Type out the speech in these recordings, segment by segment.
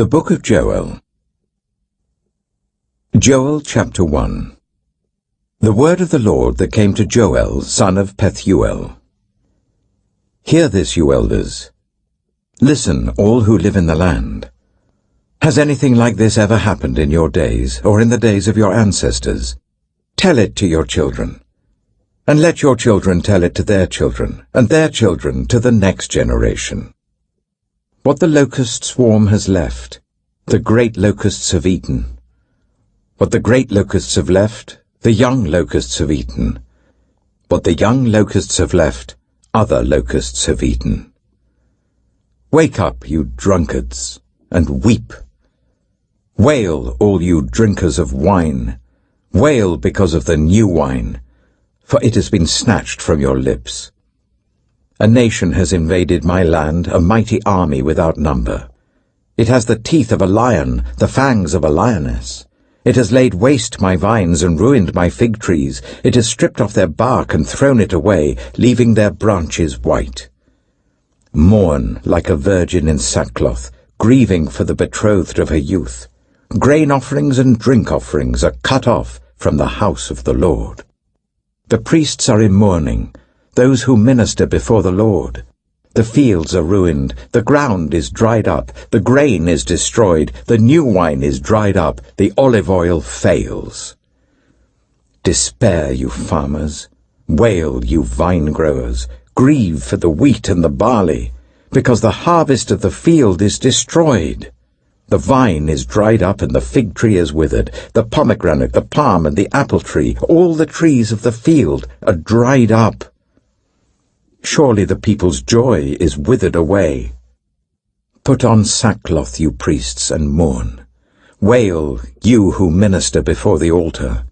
The Book of Joel. Joel chapter 1. The word of the Lord that came to Joel, son of Pethuel. Hear this, you elders. Listen, all who live in the land. Has anything like this ever happened in your days, or in the days of your ancestors? Tell it to your children. And let your children tell it to their children, and their children to the next generation. What the locust swarm has left, the great locusts have eaten. What the great locusts have left, the young locusts have eaten. What the young locusts have left, other locusts have eaten. Wake up, you drunkards, and weep. Wail, all you drinkers of wine. Wail because of the new wine, for it has been snatched from your lips. A nation has invaded my land, a mighty army without number. It has the teeth of a lion, the fangs of a lioness. It has laid waste my vines and ruined my fig trees. It has stripped off their bark and thrown it away, leaving their branches white. Mourn like a virgin in sackcloth, grieving for the betrothed of her youth. Grain offerings and drink offerings are cut off from the house of the Lord. The priests are in mourning, those who minister before the Lord. The fields are ruined, the ground is dried up, the grain is destroyed, the new wine is dried up, the olive oil fails. Despair, you farmers, wail, you vine growers, grieve for the wheat and the barley, because the harvest of the field is destroyed. The vine is dried up and the fig tree is withered, the pomegranate, the palm and the apple tree, all the trees of the field are dried up. Surely the people's joy is withered away. Put on sackcloth, you priests, and mourn. Wail, you who minister before the altar.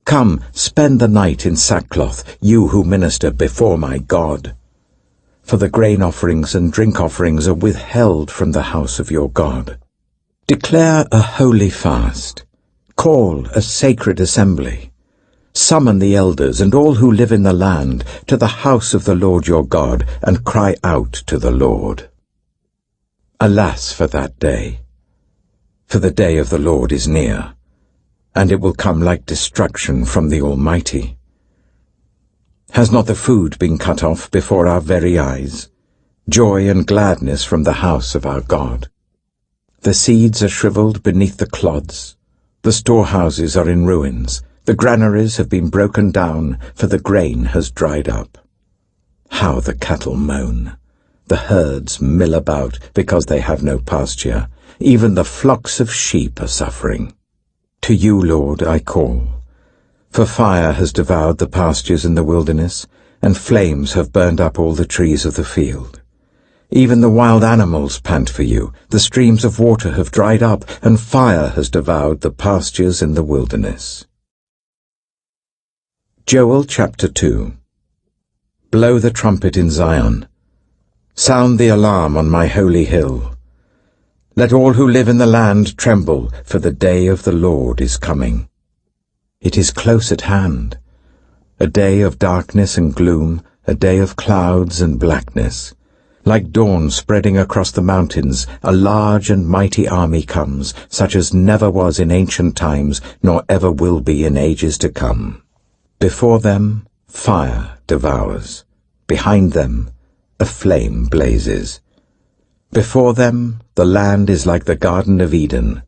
Come, spend the night in sackcloth, you who minister before my God. For the grain offerings and drink offerings are withheld from the house of your God. Declare a holy fast. Call a sacred assembly. Summon the elders and all who live in the land to the house of the Lord your God, and cry out to the Lord. Alas for that day! For the day of the Lord is near, and it will come like destruction from the Almighty. Has not the food been cut off before our very eyes, joy and gladness from the house of our God? The seeds are shriveled beneath the clods, the storehouses are in ruins, the granaries have been broken down, for the grain has dried up. How the cattle moan! The herds mill about because they have no pasture. Even the flocks of sheep are suffering. To you, Lord, I call. For fire has devoured the pastures in the wilderness, and flames have burned up all the trees of the field. Even the wild animals pant for you. The streams of water have dried up, and fire has devoured the pastures in the wilderness. Joel chapter 2. Blow the trumpet in Zion. Sound the alarm on my holy hill. Let all who live in the land tremble, for the day of the Lord is coming. It is close at hand, a day of darkness and gloom, a day of clouds and blackness. Like dawn spreading across the mountains, a large and mighty army comes, such as never was in ancient times, nor ever will be in ages to come. Before them, fire devours. Behind them, a flame blazes. Before them, the land is like the Garden of Eden.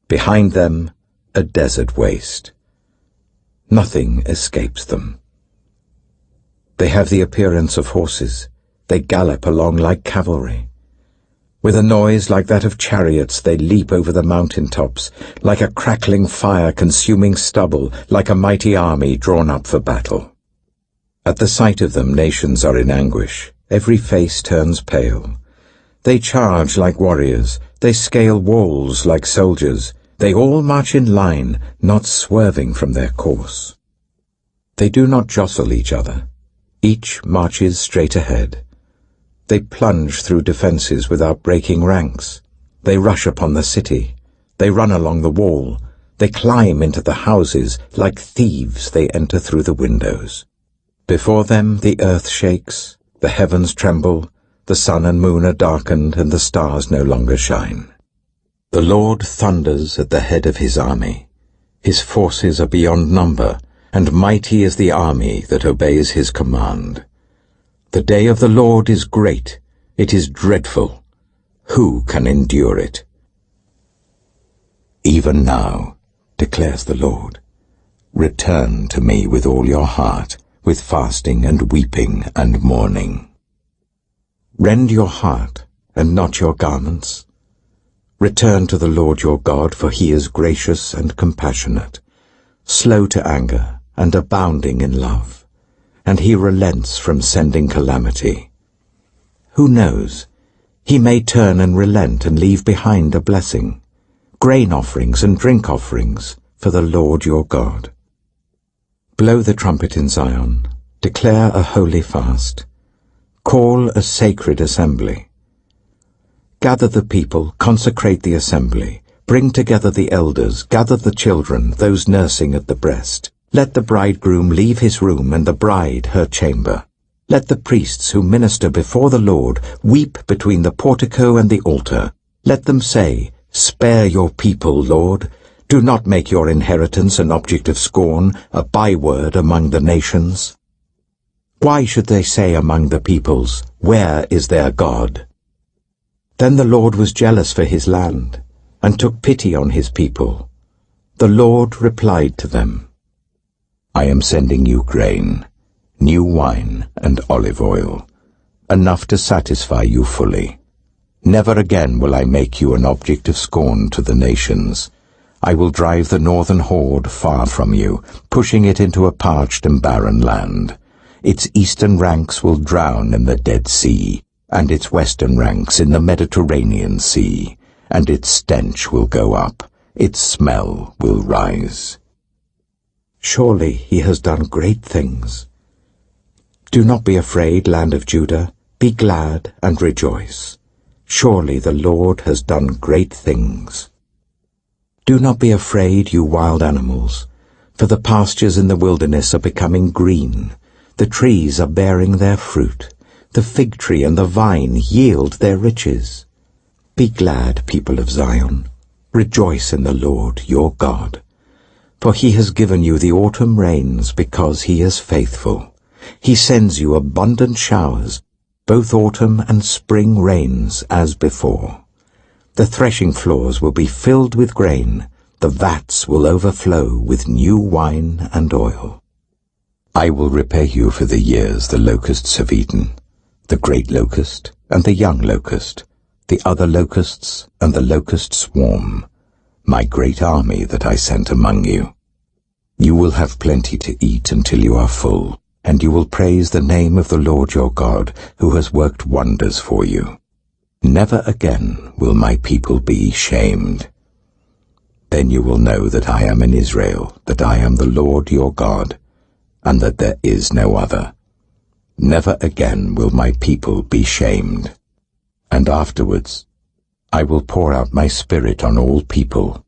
Behind them, a desert waste. Nothing escapes them. They have the appearance of horses. They gallop along like cavalry. With a noise like that of chariots, they leap over the mountain tops, like a crackling fire consuming stubble, like a mighty army drawn up for battle. At the sight of them, nations are in anguish. Every face turns pale. They charge like warriors. They scale walls like soldiers. They all march in line, not swerving from their course. They do not jostle each other. Each marches straight ahead. They plunge through defenses without breaking ranks. They rush upon the city. They run along the wall. They climb into the houses. Like thieves they enter through the windows. Before them the earth shakes, the heavens tremble, the sun and moon are darkened, and the stars no longer shine. The Lord thunders at the head of his army. His forces are beyond number, and mighty is the army that obeys his command. The day of the Lord is great, it is dreadful. Who can endure it? Even now, declares the Lord, return to me with all your heart, with fasting and weeping and mourning. Rend your heart, and not your garments. Return to the Lord your God, for he is gracious and compassionate, slow to anger and abounding in love, and he relents from sending calamity. Who knows? He may turn and relent and leave behind a blessing, grain offerings and drink offerings for the Lord your God. Blow the trumpet in Zion, declare a holy fast, call a sacred assembly. Gather the people, consecrate the assembly, bring together the elders, gather the children, those nursing at the breast. Let the bridegroom leave his room and the bride her chamber. Let the priests who minister before the Lord weep between the portico and the altar. Let them say, Spare your people, Lord. Do not make your inheritance an object of scorn, a byword among the nations. Why should they say among the peoples, Where is their God? Then the Lord was jealous for his land, and took pity on his people. The Lord replied to them, I am sending you grain, new wine and olive oil, enough to satisfy you fully. Never again will I make you an object of scorn to the nations. I will drive the northern horde far from you, pushing it into a parched and barren land. Its eastern ranks will drown in the Dead Sea, and its western ranks in the Mediterranean Sea, and its stench will go up, its smell will rise. Surely he has done great things. Do not be afraid, land of Judah, be glad and rejoice. Surely the Lord has done great things. Do not be afraid, you wild animals, for the pastures in the wilderness are becoming green, the trees are bearing their fruit. The fig tree and the vine yield their riches. Be glad, people of Zion. Rejoice in the Lord your God. For he has given you the autumn rains because he is faithful. He sends you abundant showers, both autumn and spring rains as before. The threshing floors will be filled with grain. The vats will overflow with new wine and oil. I will repay you for the years the locusts have eaten, the great locust and the young locust, the other locusts and the locust swarm, my great army that I sent among you. You will have plenty to eat until you are full, and you will praise the name of the Lord your God, who has worked wonders for you. Never again will my people be shamed. Then you will know that I am in Israel, that I am the Lord your God, and that there is no other. Never again will my people be shamed. And afterwards I will pour out my spirit on all people.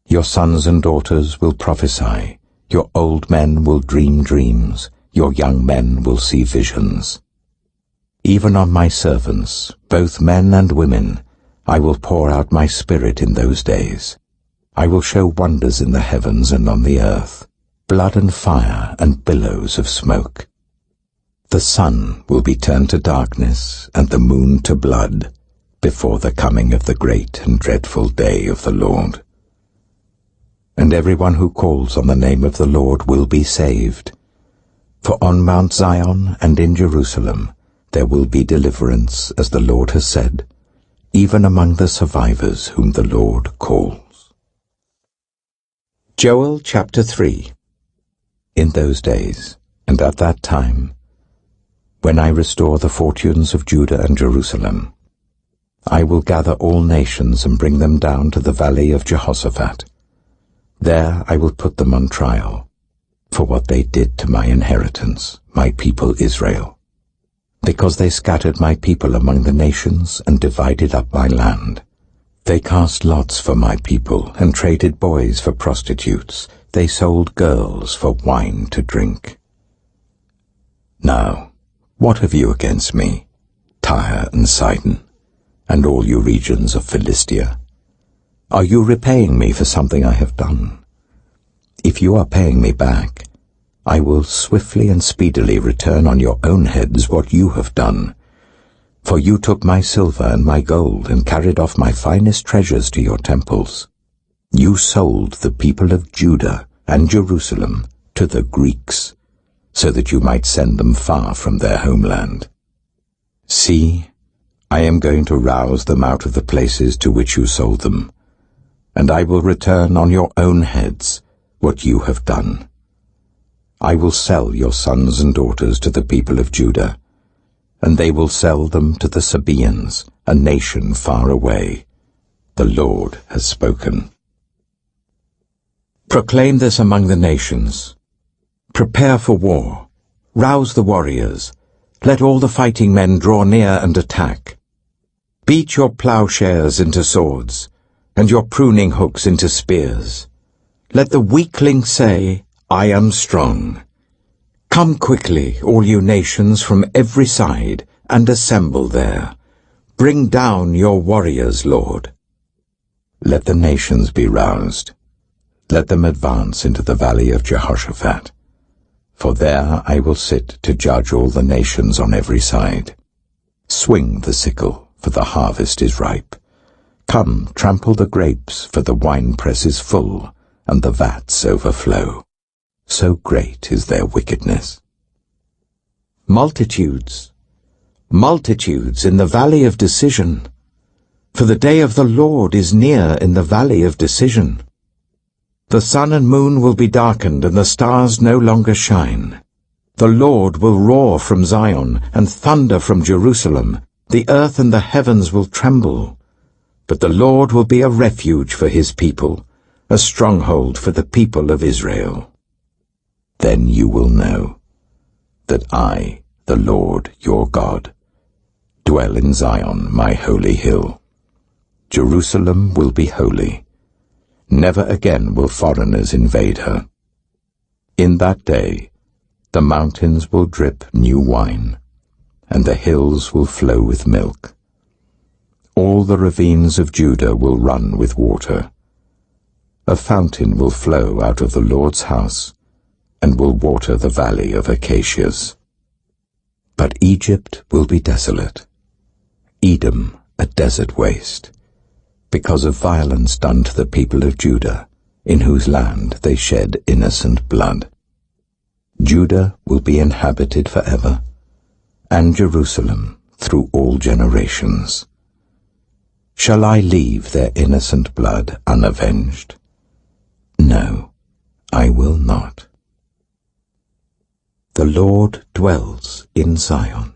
Your sons and daughters will prophesy, your old men will dream dreams, your young men will see visions. Even on my servants, both men and women, I will pour out my spirit in those days. I will show wonders in the heavens and on the earth, blood and fire and billows of smoke. The sun will be turned to darkness and the moon to blood before the coming of the great and dreadful day of the Lord. And everyone who calls on the name of the Lord will be saved. For on Mount Zion and in Jerusalem there will be deliverance, as the Lord has said, even among the survivors whom the Lord calls. Joel chapter 3. In those days, and at that time, when I restore the fortunes of Judah and Jerusalem, I will gather all nations and bring them down to the valley of Jehoshaphat. There I will put them on trial for what they did to my inheritance, my people Israel, because they scattered my people among the nations and divided up my land. They cast lots for my people and traded boys for prostitutes. They sold girls for wine to drink. Now, what have you against me, Tyre and Sidon, and all you regions of Philistia? Are you repaying me for something I have done? If you are paying me back, I will swiftly and speedily return on your own heads what you have done. For you took my silver and my gold and carried off my finest treasures to your temples. You sold the people of Judah and Jerusalem to the Greeks, so that you might send them far from their homeland. See, I am going to rouse them out of the places to which you sold them, and I will return on your own heads what you have done. I will sell your sons and daughters to the people of Judah, and they will sell them to the Sabaeans, a nation far away. The Lord has spoken. Proclaim this among the nations. Prepare for war. Rouse the warriors. Let all the fighting men draw near and attack. Beat your plowshares into swords, and your pruning hooks into spears. Let the weakling say, I am strong. Come quickly, all you nations from every side, and assemble there. Bring down your warriors, Lord. Let the nations be roused. Let them advance into the valley of Jehoshaphat. For there I will sit to judge all the nations on every side. Swing the sickle, for the harvest is ripe. Come, trample the grapes, for the winepress is full, and the vats overflow. So great is their wickedness. Multitudes, multitudes in the valley of decision. For the day of the Lord is near in the valley of decision. The sun and moon will be darkened, and the stars no longer shine. The Lord will roar from Zion, and thunder from Jerusalem. The earth and the heavens will tremble. But the Lord will be a refuge for his people, a stronghold for the people of Israel. Then you will know that I, the Lord your God, dwell in Zion, my holy hill. Jerusalem will be holy. Never again will foreigners invade her. In that day, the mountains will drip new wine, and the hills will flow with milk. All the ravines of Judah will run with water. A fountain will flow out of the Lord's house, and will water the valley of acacias. But Egypt will be desolate, Edom a desert waste, because of violence done to the people of Judah, in whose land they shed innocent blood. Judah will be inhabited forever, and Jerusalem through all generations. Shall I leave their innocent blood unavenged? No, I will not. The Lord dwells in Zion.